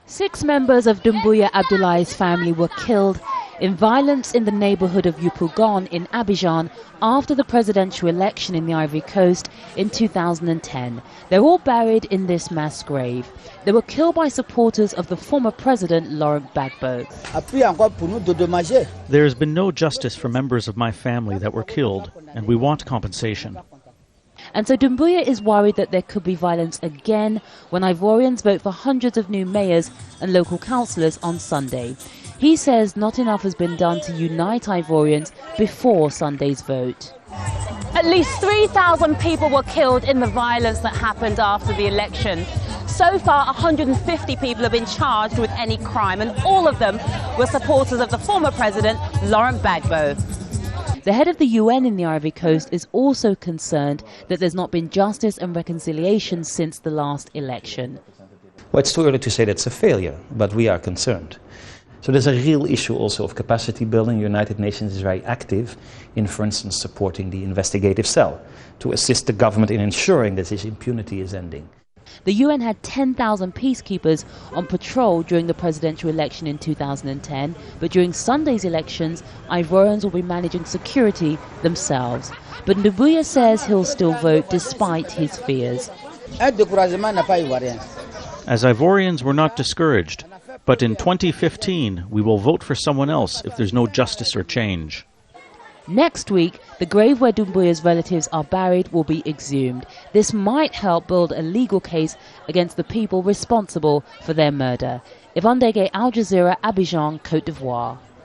6 members of Doumbouya Abdoulaye's family were killed in violence in the neighborhood of Yopougon in Abidjan after the presidential election in the Ivory Coast in 2010. They're all buried in this mass grave. They were killed by supporters of the former president, Laurent Gbagbo. There has been no justice for members of my family that were killed, and we want compensation. And so Doumbouya is worried that there could be violence again when Ivorians vote for hundreds of new mayors and local councillors on Sunday. He says not enough has been done to unite Ivorians before Sunday's vote. At least 3,000 people were killed in the violence that happened after the election. So far, 150 people have been charged with any crime, and all of them were supporters of the former president, Laurent Gbagbo. The head of the UN in the Ivory Coast is also concerned that there's not been justice and reconciliation since the last election. Well, it's too early to say that's a failure, but we are concerned. So there's a real issue also of capacity building. The United Nations is very active in, for instance, supporting the investigative cell to assist the government in ensuring that this impunity is ending. The UN had 10,000 peacekeepers on patrol during the presidential election in 2010, but during Sunday's elections, Ivorians will be managing security themselves. But Doumbouya says he'll still vote despite his fears. As Ivorians, we're not discouraged, but in 2015 we will vote for someone else if there's no justice or change. Next week, the grave where Doumbouya's relatives are buried will be exhumed. This might help build a legal case against the people responsible for their murder. Yvonne, Ndege, Al Jazeera, Abidjan, Côte d'Ivoire.